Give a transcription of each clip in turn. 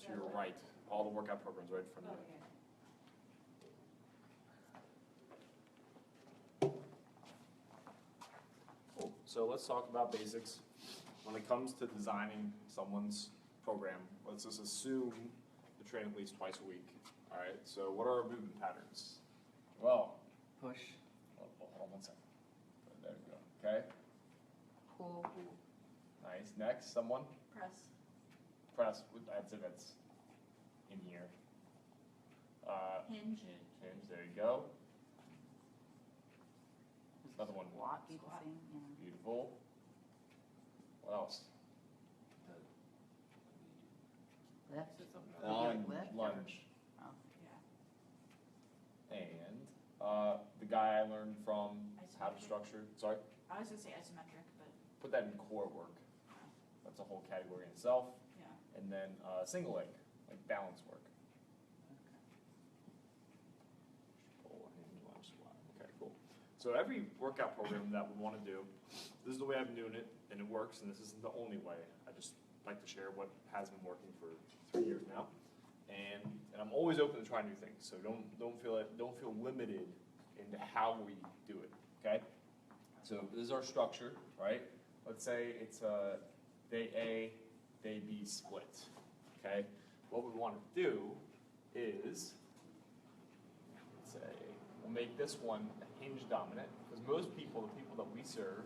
to your right. All the workout programs right in front of you. Cool. So let's talk about basics. When it comes to designing someone's program, let's just assume to train at least twice a week. All right, so what are our movement patterns? Well, Push, hold on one second. There we go. Okay, pull, nice. Next, someone? Press. Press, I'd say that's in here. Hinge. Hinge, there you go. Another one. squat, be the same, yeah. Beautiful. What else? Lift, like lift, or- Lunge. Oh, Yeah. And the guy I learned from how to Isometric. structure, sorry, I was gonna say isometric, but put that in core work. That's a whole category in itself. yeah. And then single leg, like balance work. Pull, hinge, lunge, squat. Okay, cool. So every workout program that we want to do, this is the way I've been doing it, and it works, and this isn't the only way. I just like to share what has been working for 3 years now. And I'm always open to try new things, so don't feel limited into how we do it, okay? So this is our structure, right? Let's say it's a day A, day B split, okay? What we want to do is, let's say, we'll make this one a hinge dominant, because most people, the people that we serve,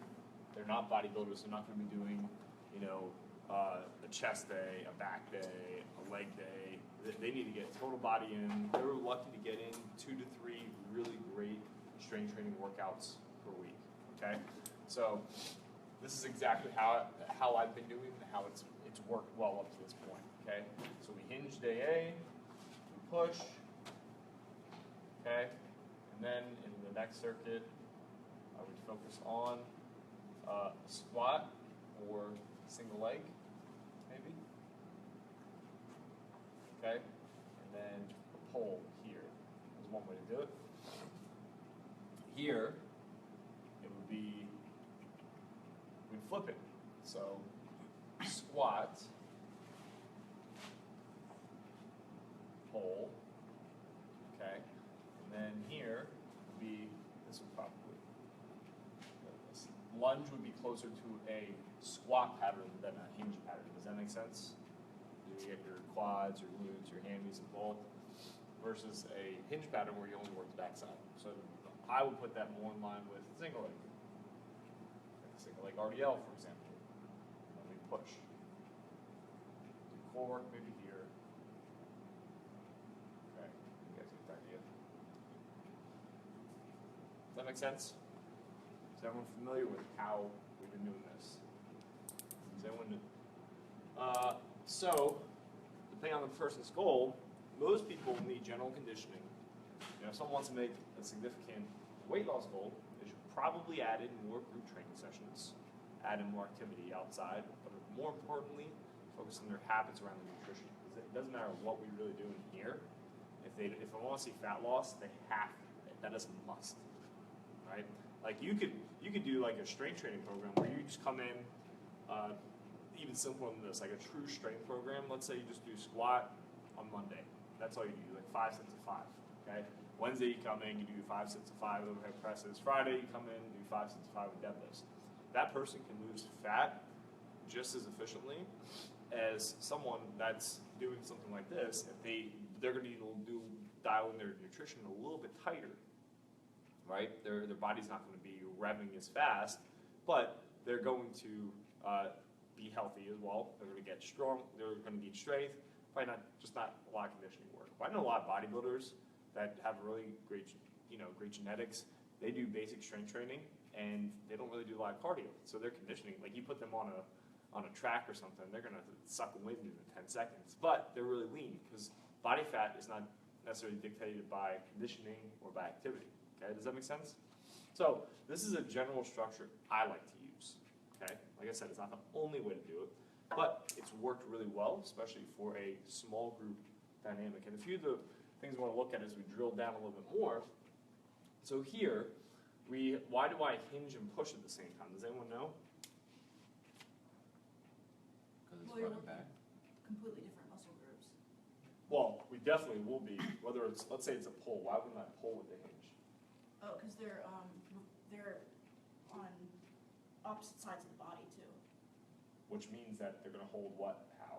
they're not bodybuilders, they're not going to be doing, you know, a chest day, a back day, a leg day. They need to get total body in. They're lucky to get in 2 to 3 really great strength training workouts per week, okay? So this is exactly how I've been doing and how it's worked well up to this point, okay? So we hinge day A, we push, okay? And then in the next circuit, I would focus on a squat or single leg, maybe. Okay? And then a pull here is one way to do it. Here, it would be, we'd flip it. So, squat, pull, okay? And then here would be, this would probably, this lunge would be closer to a squat pattern than a hinge pattern. Does that make sense? You get your quads, your glutes, your hammies involved, versus a hinge pattern where you only work the backside. So I would put that more in line with single leg. Like a single leg RDL, for example. And we push. Do core work maybe here. Okay, you guys get the idea. Does that make sense? Is everyone familiar with how we've been doing this? Is everyone? So, depending on the person's goal, most people need general conditioning. You know, if someone wants to make a significant weight loss goal, they should probably add in more group training sessions, add in more activity outside, but more importantly, focus on their habits around the nutrition. Because it doesn't matter what we really do in here. If they want to see fat loss, they have to. That is a must, right? Like you could do like a strength training program where you just come in, even simpler than this, like a true strength program. Let's say you just do squat on Monday. That's all you do, like 5 sets of 5. Okay. Wednesday you come in, you do 5 sets of 5 overhead presses. Friday you come in, and do 5 sets of 5 with deadlifts. That person can lose fat just as efficiently as someone that's doing something like this. If they're going to dial in their nutrition a little bit tighter. Right? Their body's not going to be revving as fast, but they're going to be healthy as well. They're going to get strong. They're going to need strength. Probably not a lot of conditioning work. But I know a lot of bodybuilders that have really great genetics. They do basic strength training and they don't really do a lot of cardio. So they're conditioning. Like you put them on a track or something, they're going to suck wind in 10 seconds. But they're really lean because body fat is not necessarily dictated by conditioning or by activity. Okay, does that make sense? So this is a general structure I like to use. Okay, like I said, it's not the only way to do it, but it's worked really well, especially for a small group dynamic. And a few of the things we want to look at as we drill down a little bit more. So here, why do I hinge and push at the same time? Does anyone know? Because it's Well, you're front and looking back. at completely different muscle groups. Well, we definitely will be, whether it's, let's say it's a pull, why wouldn't I pull with the hinge? Oh, because they're on opposite sides of the body too. Which means that they're gonna hold what, how?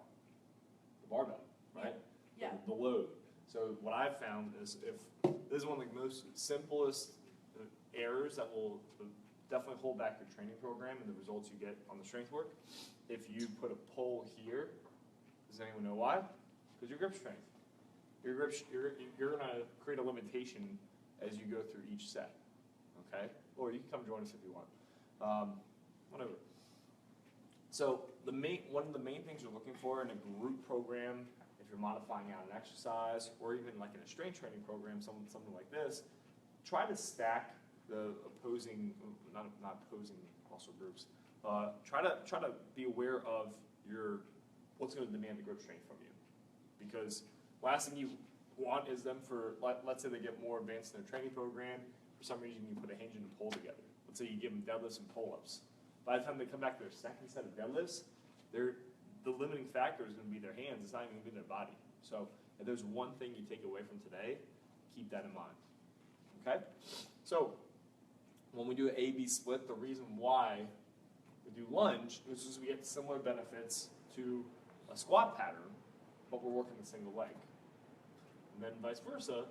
The barbell, right? Yeah. The load. So what I've found is if, this is one of the most simplest errors that will definitely hold back your training program and the results you get on the strength work. If you put a pull here, does anyone know why? Because your grip strength. Your grip, you're gonna create a limitation as you go through each set, okay? Or you can come join us if you want, whatever. So one of the main things you're looking for in a group program, if you're modifying out an exercise, or even like in a strength training program, something like this, try to stack the opposing, not opposing muscle groups. Try to be aware of what's going to demand the grip strength from you, because last thing you want is them for, let's say they get more advanced in their training program. For some reason, you put a hinge and a pull together. Let's say you give them deadlifts and pull-ups. By the time they come back to their second set of deadlifts, the limiting factor is going to be their hands. It's not even going to be their body. So if there's one thing you take away from today, keep that in mind. Okay? So when we do an A-B split, the reason why we do lunge is because we get similar benefits to a squat pattern, but we're working the single leg. And then vice versa,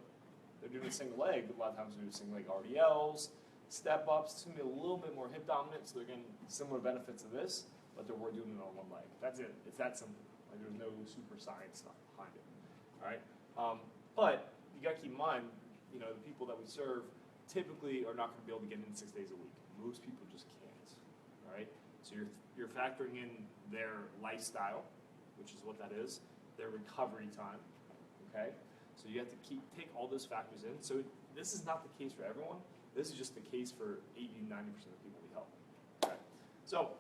they're doing a single leg, but a lot of times we do single leg RDLs, step ups. It's going to be a little bit more hip dominant, so they're getting similar benefits of this, but we're doing it on one leg. That's it. It's that simple. Like, there's no super science stuff behind it. All right. But you got to keep in mind, the people that we serve typically are not going to be able to get in 6 days a week. Most people just can't. All right. So you're factoring in their lifestyle, which is what that is, their recovery time. Okay. So you have to take all those factors in. So this is not the case for everyone. This is just the case for 80 to 90% of the people we help. Okay. So,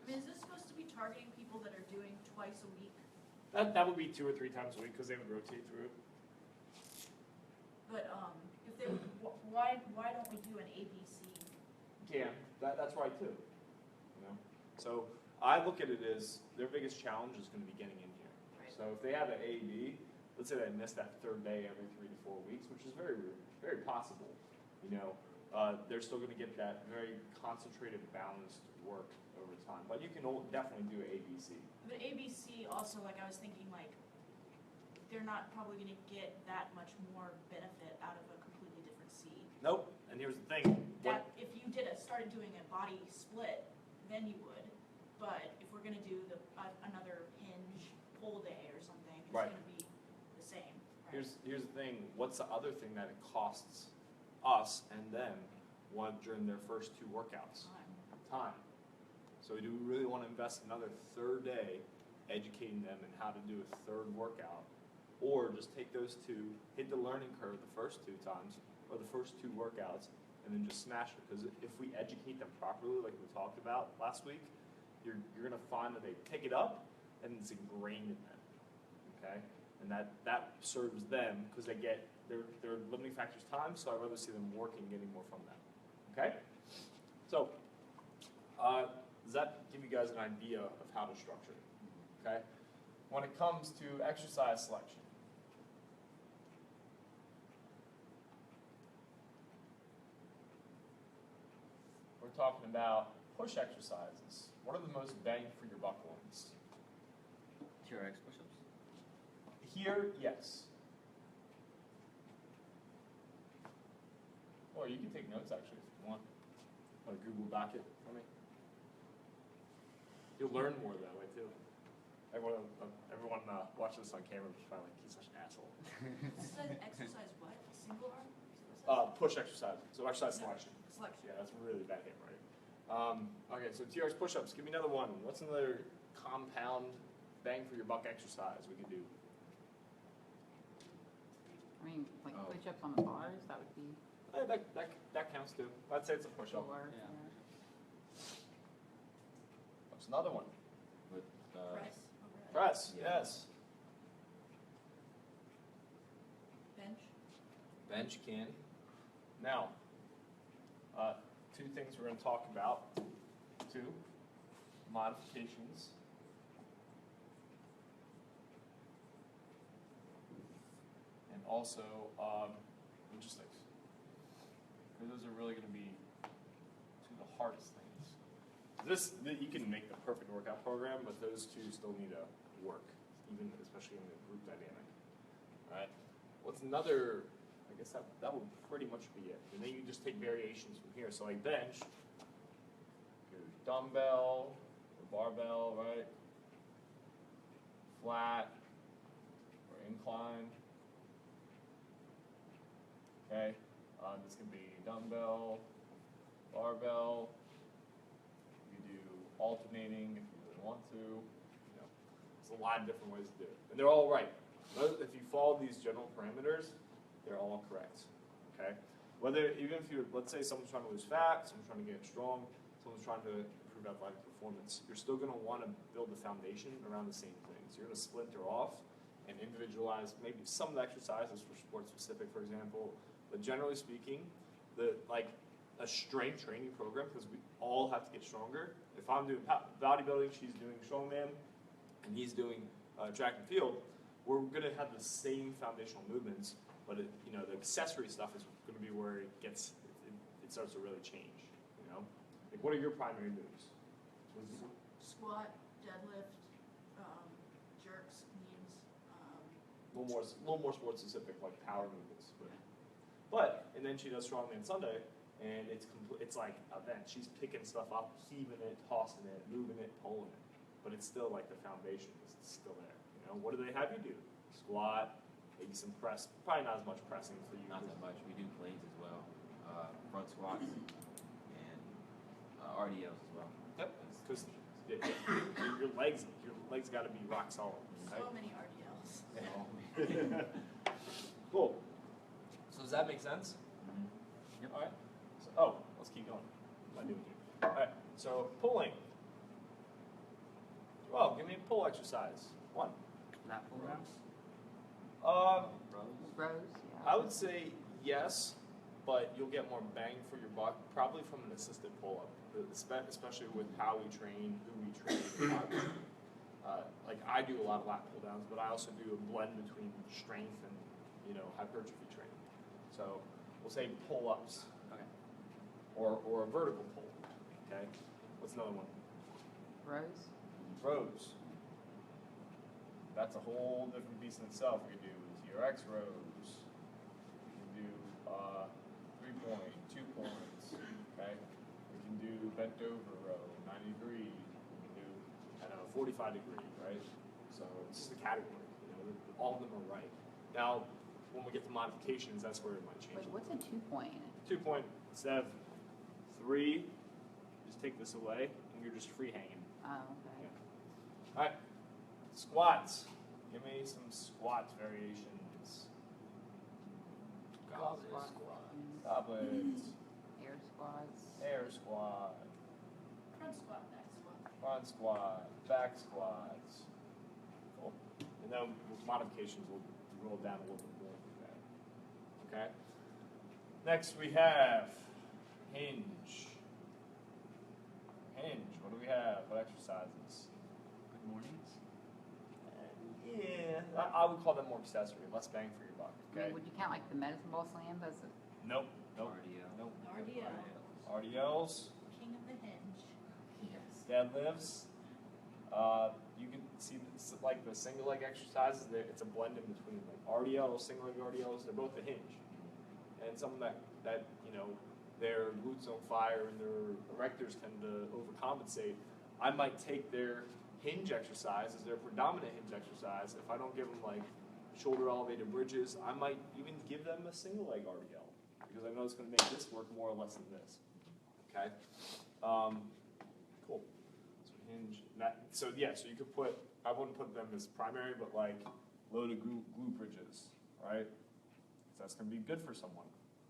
Is this supposed to be targeting people that are doing twice a week? that would be 2 or 3 times a week because they would rotate through it. But if they, why don't we do an ABC? Yeah, that's right too. So I look at it as their biggest challenge is going to be getting in here. Right. So if they have an A/B, let's say they miss that third day every 3 to 4 weeks, which is very, very possible. They're still going to get that very concentrated, balanced work over time. But you can definitely do an ABC. But ABC also, like I was thinking, like they're not probably going to get that much more benefit out of a completely different C. Nope. And here's the thing. That if you started doing a body split, then you would. But if we're going to do another hinge pull day or something, it's Right. going to be the same. Right? Here's the thing. What's the other thing that it costs us and them during their first 2 workouts? Time. So do we really want to invest another third day educating them in how to do a third workout, or just take those 2, hit the learning curve the first 2 times or the first 2 workouts, and then just smash it? Because if we educate them properly, like we talked about last week, you're going to find that they pick it up and it's ingrained in them. Okay, and that serves them because they get their limiting factors time. So I'd rather see them working, getting more from that. Okay, so does that give you guys an idea of how to structure it? Okay, when it comes to exercise selection. We're talking about push exercises. What are the most bang for your buck ones? TRX push-ups? Here, yes. Or you can take notes actually if you want. Want to Google Doc it for me? You'll learn more that way too. Everyone watching this on camera is probably like, he's such an asshole. Exercise what? Single arm? Push exercise. So exercise selection. Selection. Yeah, that's a really bad hit, right? Okay, so TRX push-ups. Give me another one. What's another compound bang for your buck exercise we could do? I mean, like push-ups on the bars, that would be That counts too. I'd say it's a push-up. lower. Yeah. What's another one? With Press. Overhead. Press. Yeah. Yes. Bench. Bench can. Now, 2 things we're going to talk about. 2 modifications also logistics. Because those are really going to be two of the hardest things. You can make the perfect workout program, but those two still need to work, even especially in the group dynamic. All right. What's another? I guess that would pretty much be it. And then you just take variations from here. So like bench, your dumbbell, or barbell, right? Flat or incline. Okay. This can be dumbbell, barbell. You do alternating if you really want to. You know, there's a lot of different ways to do it, and they're all right. If you follow these general parameters, they're all correct. Okay. Even if you, let's say someone's trying to lose fat, someone's trying to get strong, someone's trying to improve athletic performance, you're still going to want to build the foundation around the same things. You're going to splinter off and individualize maybe some of the exercises for sports specific, for example. But generally speaking, a strength training program, because we all have to get stronger. If I'm doing bodybuilding, she's doing strongman, and he's doing track and field, we're going to have the same foundational movements, but the accessory stuff is going to be where it starts to really change. Like what are your primary moves? Squat, deadlift, jerks, knees. A little more sports specific, like power movements. But and then she does strongman Sunday, and it's like a bench. She's picking stuff up, heaving it, tossing it, moving it, pulling it. But it's still like the foundation is still there. What do they have you do? Squat, maybe some press. Probably not as much pressing for you. Not that much. We do planes as well. Front squats and RDLs as well. Yep. Because your legs got to be rock solid. Right? So many RDLs. Cool. So does that make sense? Mm-hmm. Yep. All right. So, let's keep going. What am I doing here? All right. So pulling. Well, give me a pull exercise. One. Lat pull downs? Rows, I would say yes, but you'll get more bang for your buck probably from an assisted pull-up, especially with how we train, who we train, and how we train. Like I do a lot of lat pull-downs, but I also do a blend between strength and hypertrophy training. So we'll say pull-ups, Okay. or a vertical pull. Okay. What's another one? rows. Rows. That's a whole different beast in itself. We can do TRX rows. We can do 3-point, 2 points. Okay. We can do bent over row, 90 degree. We can do 45 degree, right? So it's just a category. All of them are right. Now, when we get to modifications, that's where it might change. Wait, what's a 2-point? 2-point instead of 3, just take this away, and you're just free hanging. Oh, okay. All right, squats. Give me some squats variations. Wall Goblet squat. Goblets. Air squats. Air squat. Front squat, back squat. Front squat. Back squats. Cool. And then with modifications, we'll roll down a little bit more from that. Okay. Next we have hinge. Hinge. What do we have? What exercises? Good mornings. Yeah, I would call them more accessory, less bang for your buck. I Okay. mean, would you count like the medicine ball slams as a, Nope. Nope. RDL. Nope. RDL, RDLs, king of the hinge. Yes. deadlifts. You can see like the single leg exercises. It's a blend in between like RDLs, single leg RDLs. They're both a hinge, and some that their glutes on fire and their erectors tend to overcompensate. I might take their hinge exercise as their predominant hinge exercise. If I don't give them like shoulder elevated bridges, I might even give them a single leg RDL because I know it's going to make this work more or less than this. Okay. Cool. So hinge. So you could put. I wouldn't put them as primary, but like loaded glute bridges, right? So that's going to be good for someone.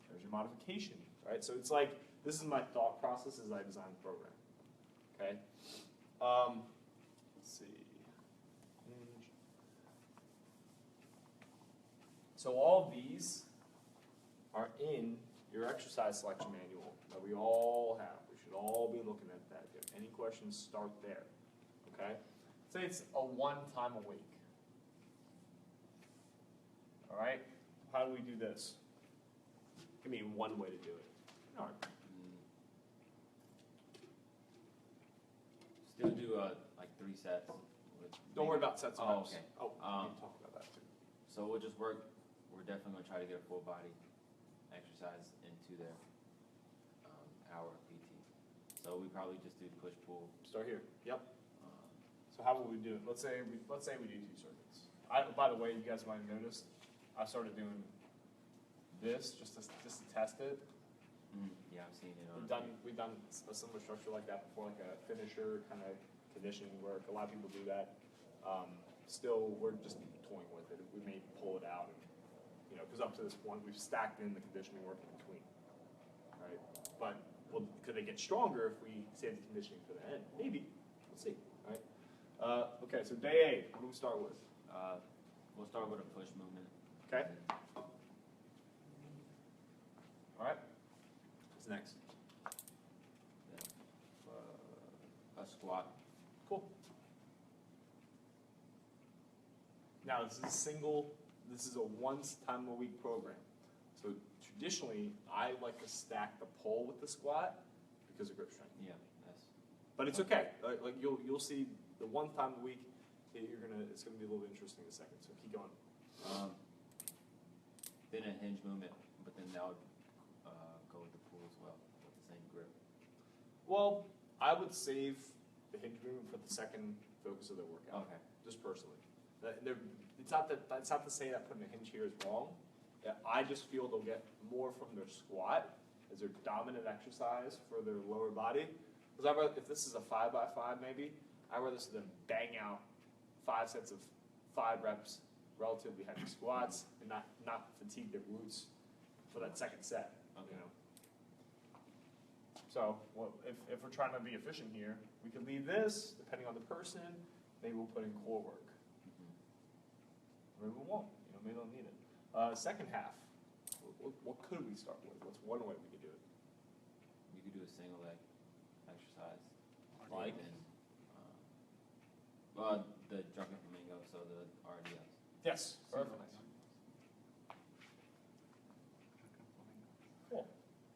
There's your modification, right? So it's like this is my thought process as I design the program. Okay. Let's see. Hinge. So all of these are in your exercise selection manual that we all have. We should all be looking at that. If you have any questions, start there. Okay? Say it's a 1 time a week. All right? How do we do this? Give me one way to do it. All right. Still do like 3 sets. With Don't worry about sets of Oh, reps. okay. Oh, we need to talk about that too. So we'll just work. We're definitely gonna try to get a full body exercise into their hour of PT. So we probably just do push pull. Start here. Yep. Um, So how will we do it? Let's say we do 2 circuits. By the way, you guys might have noticed, I started doing this just to test it. yeah, I've seen it on. We've done a similar structure like that before, like a finisher kind of conditioning work. A lot of people do that. Still, we're just toying with it. We may pull it out, and because up to this point, we've stacked in the conditioning work in between, right? But could they get stronger if we save the conditioning for the end? Maybe. We'll see. Right. Okay. So day 8. What do we start with? We'll start with a push movement. Okay. All right. What's next? Then, a squat. Cool. Now this is a once time a week program. So traditionally, I like to stack the pull with the squat because of grip strength. Yeah, that's. But it's okay. Like you'll see the one time a week, it's gonna be a little bit interesting in a second. So keep going. Then a hinge movement, but then that would go with the pull as well with the same grip. Well, I would save the hinge movement for the second focus of the workout. Okay. Just personally. It's not to say that putting a hinge here is wrong. Yeah, I just feel they'll get more from their squat as their dominant exercise for their lower body. Because if this is a 5x5 maybe, I'd rather see them bang out 5 sets of 5 reps, relatively heavy squats, and not fatigue their glutes for that second set. Okay. So if we're trying to be efficient here, we could leave this, depending on the person, maybe we'll put in core work. Maybe we won't. Maybe they'll need it. Second half, what could we start with? What's one way we could do it? You could do a single leg exercise. Like? The drunken flamingo, so the RDS. Yes. Perfect. Cool.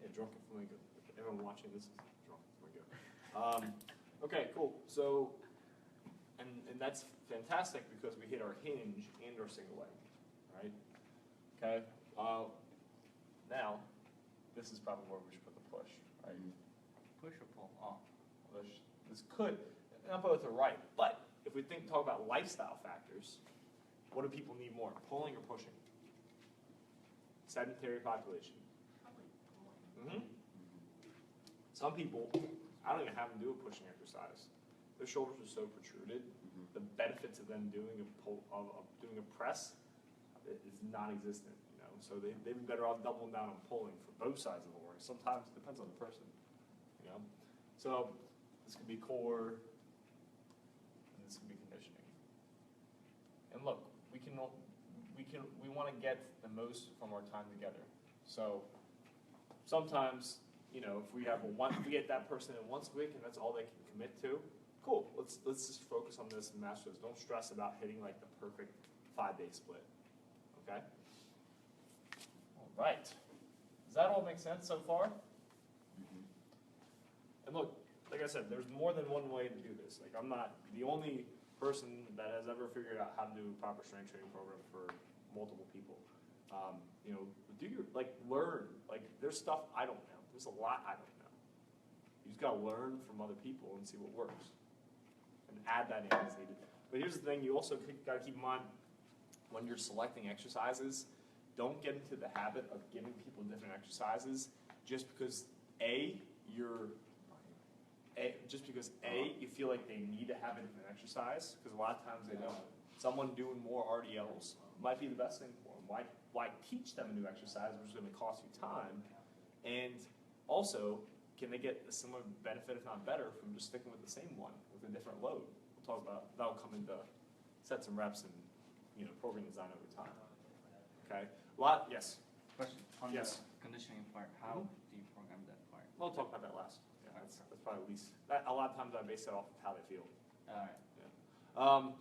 Yeah, drunken flamingo. Everyone watching this is drunken flamingo. Okay, cool. So, and that's fantastic because we hit our hinge and our single leg, right? Okay. Now, this is probably where we should put the push, right? Push or pull? Oh. This could, not both are right, but if we talk about lifestyle factors, what do people need more, pulling or pushing? Sedentary population. Probably pulling. Some people, I don't even have them do a pushing exercise. Their shoulders are so protruded. The benefit to them doing doing a press is non-existent. So they'd be better off doubling down on pulling for both sides of the work. Sometimes it depends on the person. So this could be core, and this could be conditioning. And look, we want to get the most from our time together. So sometimes, if we get that person in once a week and that's all they can commit to, cool. Let's just focus on this and master this. Don't stress about hitting like the perfect 5-day split. Okay. All right. Does that all make sense so far? And look, like I said, there's more than one way to do this. Like I'm not the only person that has ever figured out how to do a proper strength training program for multiple people. Learn. There's stuff I don't know. There's a lot I don't know. You just gotta learn from other people and see what works, and add that in as needed. But here's the thing: you also gotta keep in mind when you're selecting exercises, don't get into the habit of giving people different exercises just because you feel like they need to have a different exercise, because a lot of times they don't. Someone doing more RDLs might be the best thing for them. Why teach them a new exercise, which is going to cost you time? And also, can they get a similar benefit, if not better, from just sticking with the same one with a different load? We'll talk about that'll come into sets and reps and program design over time. Okay. Yes. Question on Yes. the conditioning part. How do you program that part? We'll talk about that last. Yeah, that's probably least. A lot of times I base it off of how they feel. All right.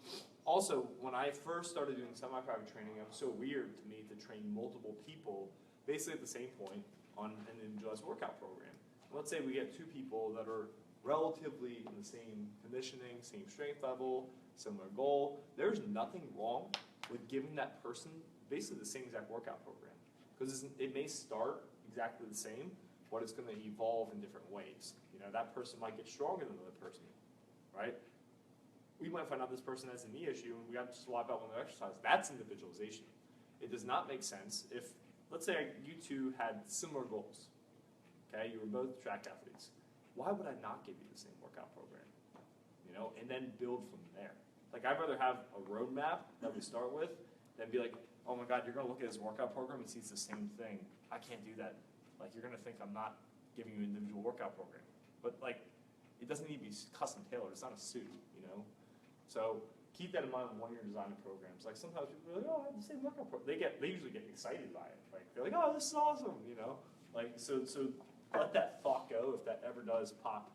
Also, when I first started doing semi-private training, it was so weird to me to train multiple people, basically at the same point, on an individualized workout program. Let's say we get 2 people that are relatively in the same conditioning, same strength level, similar goal. There's nothing wrong with giving that person basically the same exact workout program. Because it may start exactly the same, but it's going to evolve in different ways. You know, that person might get stronger than the other person, right? We might find out this person has a knee issue and we have to swap out one of their exercises. That's individualization. It does not make sense if, let's say you 2 had similar goals. Okay, you were both track athletes. Why would I not give you the same workout program? You know, and then build from there. Like, I'd rather have a roadmap that we start with than be like, oh my God, you're going to look at this workout program and see it's the same thing. I can't do that. Like, you're going to think I'm not giving you an individual workout program. But, like, it doesn't need to be custom tailored. It's not a suit, you know? So keep that in mind when you're designing programs. Like, sometimes people are like, oh, I have the same workout program. They usually get excited by it. Like, they're like, oh, this is awesome, you know? Like, so let that thought go if that ever does pop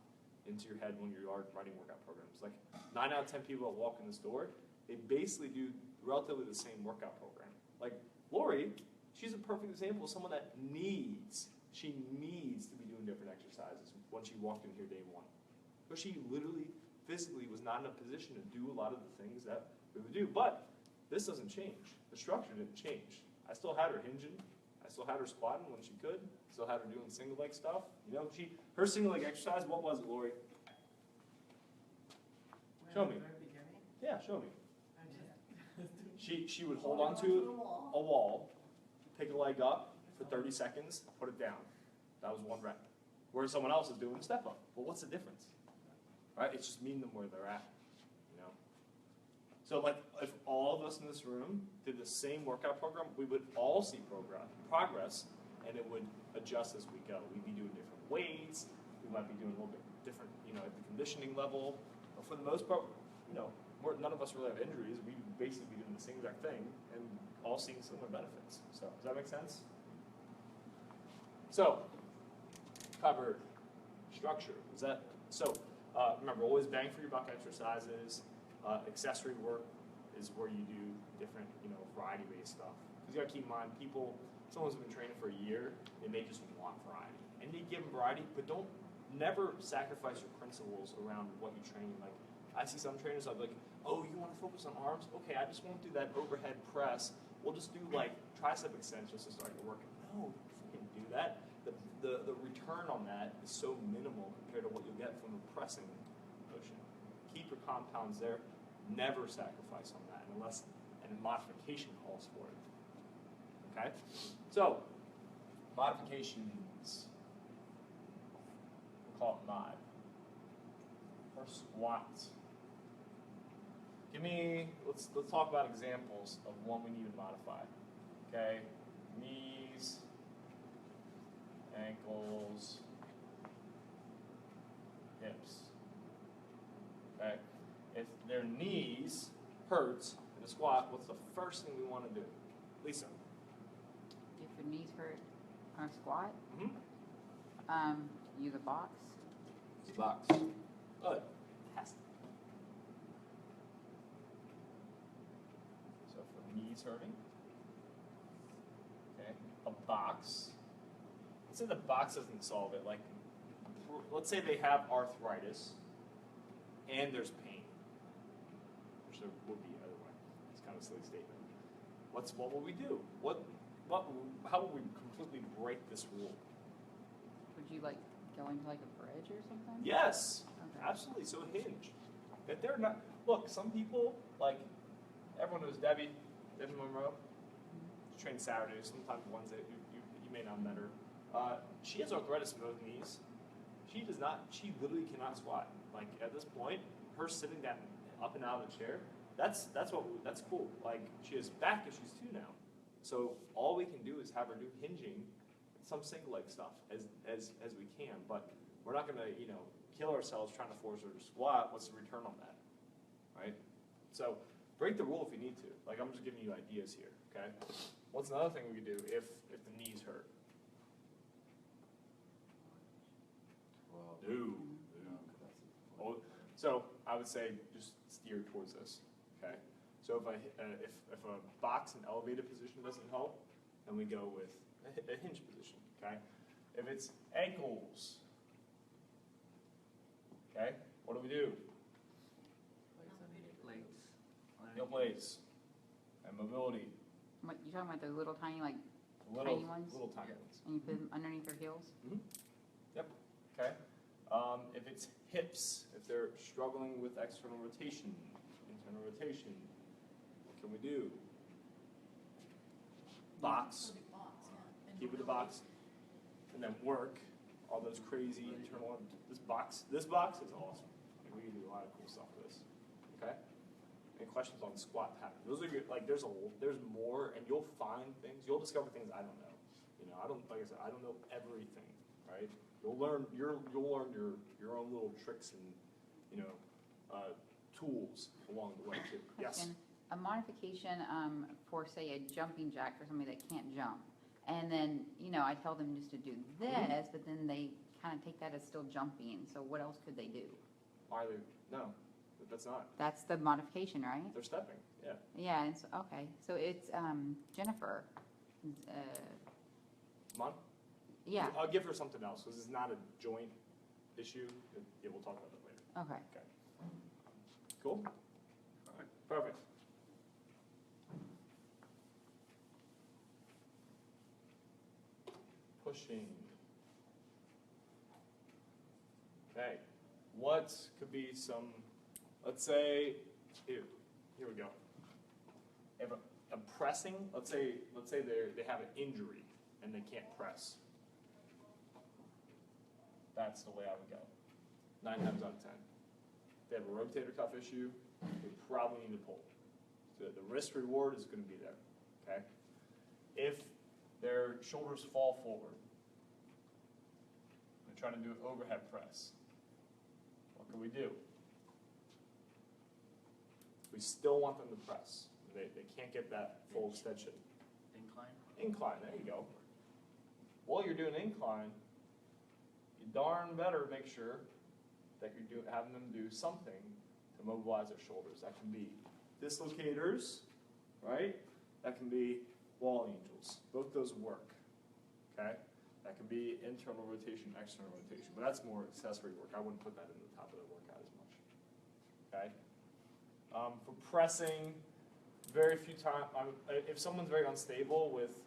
into your head when you are writing workout programs. Like, 9 out of 10 people that walk in this door, they basically do relatively the same workout program. Like, Lori, she's a perfect example of someone that needs to be doing different exercises when she walked in here day 1. Because she literally, physically was not in a position to do a lot of the things that we would do. But this doesn't change. The structure didn't change. I still had her hinging. I still had her squatting when she could. Still had her doing single leg stuff. You know, her single leg exercise, what was it, Lori? Show me. Yeah, show me. She would hold on to a wall, pick a leg up for 30 seconds, put it down. That was 1 rep. Whereas someone else is doing a step up. Well, what's the difference? Right? It's just meeting them where they're at. You know? So, like, if all of us in this room did the same workout program, we would all see progress, and it would adjust as we go. We'd be doing different weights. We might be doing a little bit different, you know, at the conditioning level. But for the most part, you know, none of us really have injuries. We'd basically be doing the same exact thing and all seeing similar benefits. So, does that make sense? So, covered structure. Is that so? Remember, always bang for your buck exercises. Accessory work is where you do different, you know, variety-based stuff. Because you got to keep in mind, someone's been training for a year, they may just want variety. And you give them variety, but never sacrifice your principles around what you train. Like, I see some trainers, I'll be like, oh, you want to focus on arms? Okay, I just won't do that overhead press. We'll just do, like, tricep extensions to start your workout. No, you can't do that. The return on that is so minimal compared to what you'll get from the pressing motion. Keep your compounds there. Never sacrifice on that unless a modification calls for it. Okay? So, modifications. We'll call it mod. Or squat. Let's talk about examples of what we need to modify. Okay? Knees, ankles, hips. Okay? If their knees hurts in a squat, what's the first thing we want to do? Lisa? If your knees hurt on a squat, use a box. Use a box. Good. So for knees hurting, okay, a box. Let's say the box doesn't solve it. Like, let's say they have arthritis and there's pain, which there would be other way. It's kind of a silly statement. What will we do? How will we completely break this rule? Would you like go into like a bridge or something? Yes, Okay. absolutely. So a hinge. That they're not. Look, some people, like everyone knows Debbie Monroe. She trains Saturdays, sometimes Wednesday. You may not have met her. She has arthritis in both knees. She does not. She literally cannot squat. Like at this point, her sitting down, up and out of the chair. That's cool. Like she has back issues too now. So all we can do is have her do hinging, some single leg stuff as we can. But we're not going to kill ourselves trying to force her to squat. What's the return on that, right? So break the rule if you need to. Like I'm just giving you ideas here. Okay. What's another thing we could do if the knees hurt? Well, No. Oh, so I would say just steer towards this. Okay. So if a box and elevated position doesn't help, then we go with a hinge position, okay? If it's ankles, okay, what do we do? Legs. No blades and mobility, What, you talking about those little tiny, like, little, Tiny ones? little tiny Yeah. ones. and you put them underneath their heels? Okay. If it's hips, if they're struggling with external rotation, internal rotation, what can we do? Box, Perfect box, yeah. And keep with the mobility. box, and then work all those crazy internal. This box is awesome. I mean, we can do a lot of cool stuff with this. Okay. Any questions on squat pattern? Those are good. Like there's more, and you'll find things. You'll discover things I don't know. You know, like I said, I don't know everything. Right. You'll learn your own little tricks and tools along the way too. Yes. Question. A modification for, say, a jumping jack for somebody that can't jump. And then, I tell them just to do this, but then they kind of take that as still jumping. So what else could they do? Either no, that's not. That's the modification, right? They're stepping. Yeah. Yeah, it's, okay. So it's Jennifer. Come on. Yeah, I'll give her something else. This is not a joint issue. Yeah, we'll talk about that later. okay. Cool. Perfect. Pushing. Okay. What could be some? Let's say here we go. If a pressing, let's say they have an injury and they can't press. That's the way I would go. 9 times out of 10. If they have a rotator cuff issue, they probably need to pull. So the risk reward is going to be there. Okay. If their shoulders fall forward, they're trying to do an overhead press. What can we do? We still want them to press. They can't get that full extension. Incline. Incline, there you go. While you're doing incline, you darn better make sure that you're having them do something to mobilize their shoulders. That can be dislocators, right? That can be wall angels. Both those work, okay? That can be internal rotation, external rotation, but that's more accessory work. I wouldn't put that in the top of the workout as much, okay? For pressing, very few times, if someone's very unstable with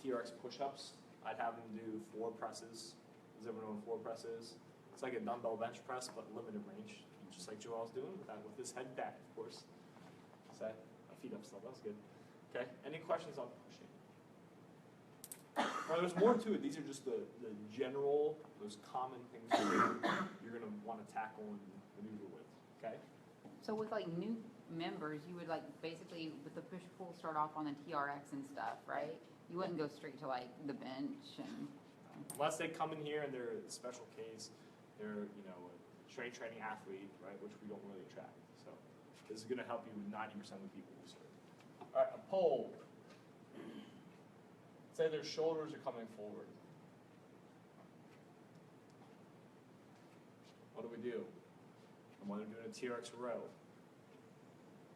TRX push-ups, I'd have them do 4 presses. Does everyone know what 4 press is? It's like a dumbbell bench press, but limited range, just like Joel's doing, with his head back, of course. So, feet up still, that was good. Okay, any questions on pushing? Well, there's more to it. These are just the general, those common things that you're going to want to tackle and maneuver with, okay? So with like new members, you would like basically with the push-pull start off on the TRX and stuff, right? You wouldn't go straight to like the bench and. Unless they come in here and they're a special case, they're a strength training athlete, right? Which we don't really attract. So this is going to help you with 90% of the people we serve. All right, a pull. Say their shoulders are coming forward. What do we do? And when they're doing a TRX row,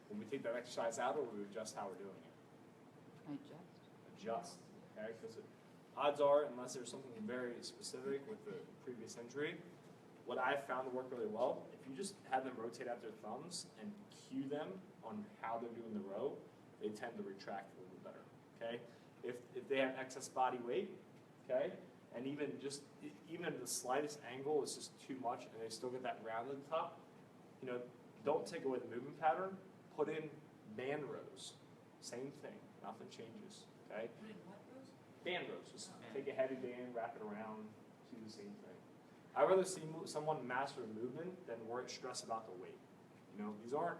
will we take that exercise out, or will we adjust how we're doing it? Adjust, okay? Because odds are, unless there's something very specific with the previous injury, what I've found to work really well, if you just have them rotate out their thumbs and cue them on how they're doing the row, they tend to retract a little bit better, okay? If they have excess body weight, okay, and even the slightest angle is just too much and they still get that round at the top, don't take away the movement pattern, put in band rows, same thing, nothing changes, okay? Band rows, just take a heavy band, wrap it around, do the same thing. I'd rather see someone master a movement than stress about the weight. These aren't,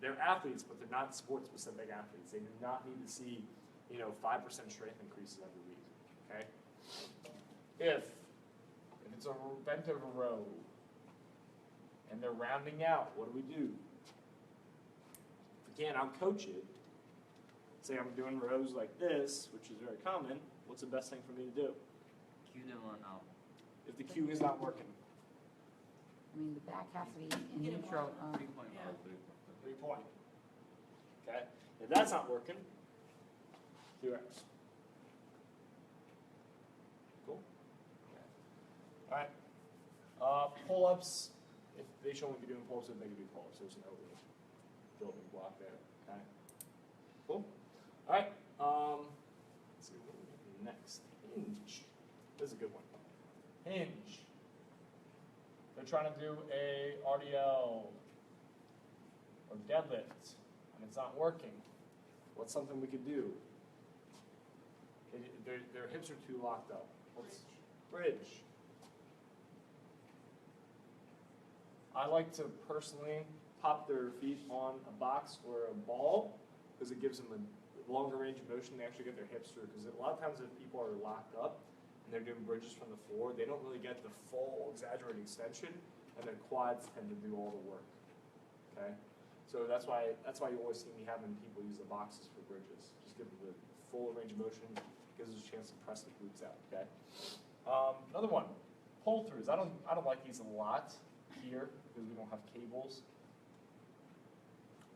they're athletes, but they're not sport-specific athletes. They do not need to see, 5% strength increases every week, okay? If it's a bent over row and they're rounding out, what do? Again, I'll coach it. Say I'm doing rows like this, which is very common, what's the best thing for me to do? Cue them on out. If the cue is not working. I mean, the back has to be in Get 'em neutral. on. 3.5. Yeah. 3-point. Okay? If that's not working, QX. Cool? Okay. All right. Pull-ups, if they should only be doing pull-ups, then they can do pull-ups. There's no real building block there. Okay? Cool? All right. Let's see, what do we have next? Hinge. This is a good one. Hinge. They're trying to do a RDL or deadlift, and it's not working. What's something we could do? Their hips are too locked up. What's bridge? I like to personally pop their feet on a box or a ball because it gives them a longer range of motion. They actually get their hips through, because a lot of times if people are locked up and they're doing bridges from the floor, they don't really get the full exaggerated extension, and their quads tend to do all the work. Okay, so that's why you always see me having people use the boxes for bridges. Just give them the full range of motion, gives us a chance to press the glutes out. Okay, another one, pull throughs. I don't like these a lot here because we don't have cables.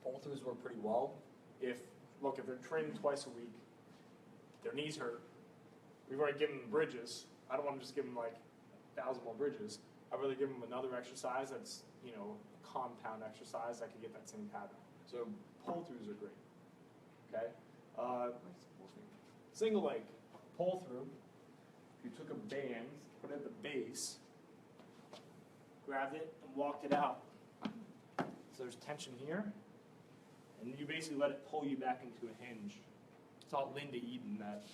Pull throughs work pretty well. If they're training twice a week, their knees hurt. We've already given them bridges. I don't want to just give them like 1,000 more bridges. I'd rather give them another exercise that's, a compound exercise that can get that same pattern. So pull throughs are great. Okay. Single leg pull through. You took a band, put it at the base, grabbed it, and walked it out. So there's tension here, and you basically let it pull you back into a hinge. Taught Linda Eden that.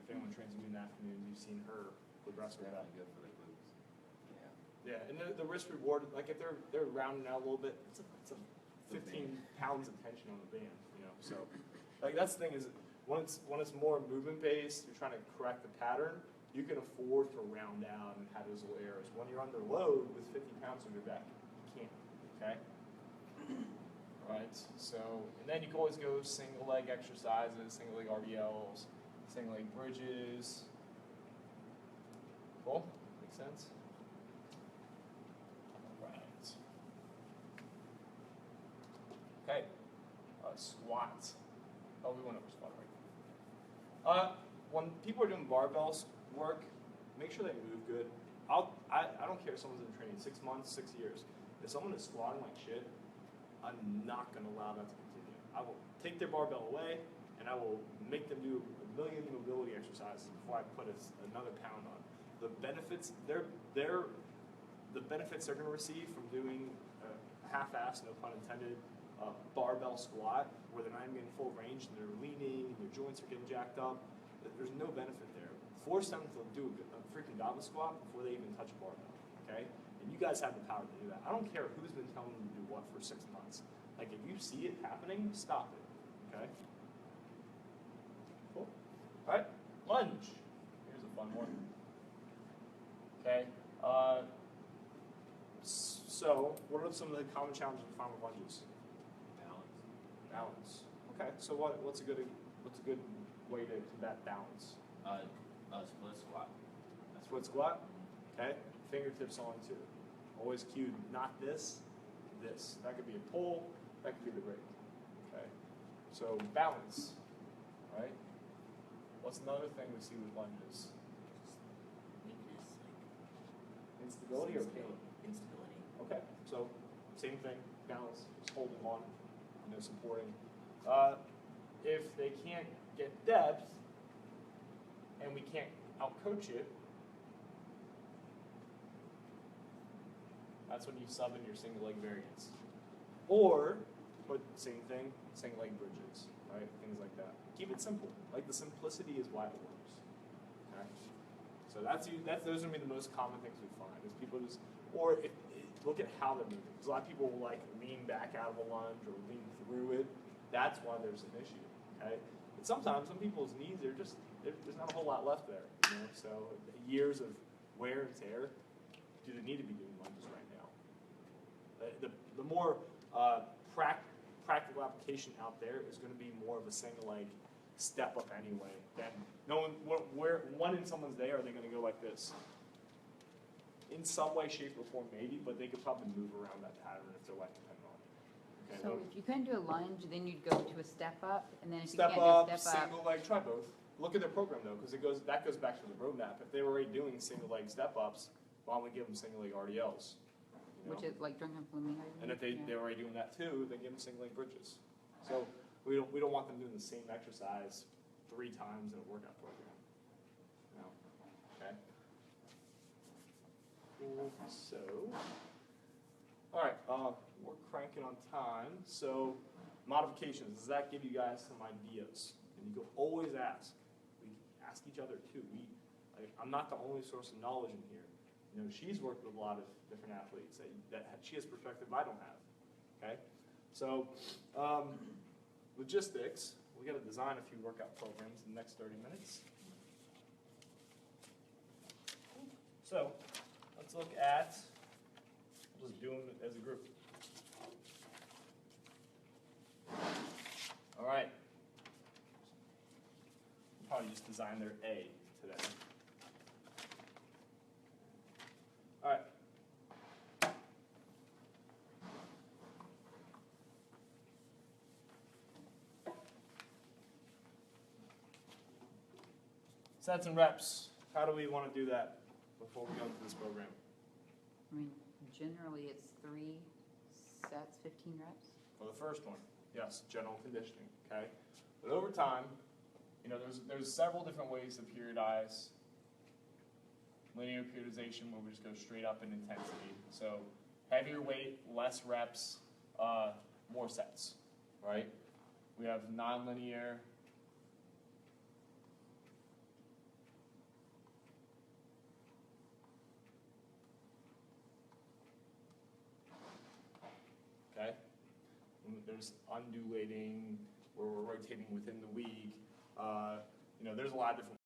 If anyone trains in the afternoon, you've seen her progress with that. Definitely good for the glutes. Yeah, and the risk reward, like if they're rounding out a little bit, it's a 15 pounds of tension on the band, So, like that's the thing is, when it's more movement based, you're trying to correct the pattern, you can afford to round out and have those little errors. When you're under load with 50 pounds on your back, you can't. Okay. All right. So, and then you can always go single leg exercises, single leg RDLs, single leg bridges. Cool. Makes sense. Right. Okay. Squats. Oh, we went over squat right. When people are doing barbells work, make sure they move good. I don't care if someone's been training 6 months, 6 years. If someone is squatting like shit, I'm not going to allow that to continue. I will take their barbell away, and I will make them do a million mobility exercises before I put another pound on. The benefits the benefits they're going to receive from doing a half-ass, no pun intended, barbell squat, where they're not even getting full range and they're leaning and their joints are getting jacked up. There's no benefit there. Force them to do a freaking goblet squat before they even touch a barbell. Okay? And you guys have the power to do that. I don't care who's been telling them to do what for 6 months. Like if you see it happening, stop it. Okay? Cool. All right. Lunge. Here's a fun one. Okay. So what are some of the common challenges we find with lunges? Balance. Okay. So what's a good way to combat balance? Split squat. Split squat. Okay. Fingertips on too. Always cued. Not this. This. That could be a pull. That could be the break. Okay. So balance. Right. What's another thing we see with lunges? Weakness, Instability or pain? instability. Okay, so same thing, balance, just holding on, supporting. If they can't get depth and we can't outcoach it, that's when you sub in your single leg variants. Or, but same thing, single leg bridges, right? Things like that. Keep it simple. Like the simplicity is why it works. Okay? So those are gonna be the most common things we find is people just, or look at how they're moving. Because a lot of people will like lean back out of a lunge or lean through it. That's why there's an issue. Okay? But sometimes some people's knees are just there's not a whole lot left there. So years of wear and tear. Do they need to be doing lunges right now? The more practical application out there is going to be more of a single leg step up anyway. Then when in someone's day are they going to go like this? In some way, shape, or form, maybe, but they could probably move around that pattern if their life depended on it. Okay, So well, if you couldn't do a lunge, then you'd go to a step up, and then if you step can't up, do a step up, single leg, try both. Look at their program though, because that goes back to the roadmap. If they were already doing single leg step ups, why don't we give them single leg RDLs? You know? which is like drunken flamingo. And if they're already doing that too, then give them single leg bridges. So we don't want them doing the same exercise 3 times in a workout program. You know? Okay. So, all right, we're cranking on time. So modifications, does that give you guys some ideas? And you can always ask. We ask each other too. I'm not the only source of knowledge in here. You know, she's worked with a lot of different athletes that she has perspective I don't have. Okay, so logistics. We got to design a few workout programs in the next 30 minutes. So let's look at. We'll just do them as a group. All right. Probably just design their A today. All right. Sets and reps. How do we want to do that before we go into this program? I mean, generally it's 3 sets, 15 reps. For the first one, yes, general conditioning, okay? But over time, you know, there's several different ways to periodize. Linear periodization, where we just go straight up in intensity. So heavier weight, less reps, more sets, right? We have nonlinear. Okay? And there's undulating, where we're rotating within the week. You know, there's a lot of different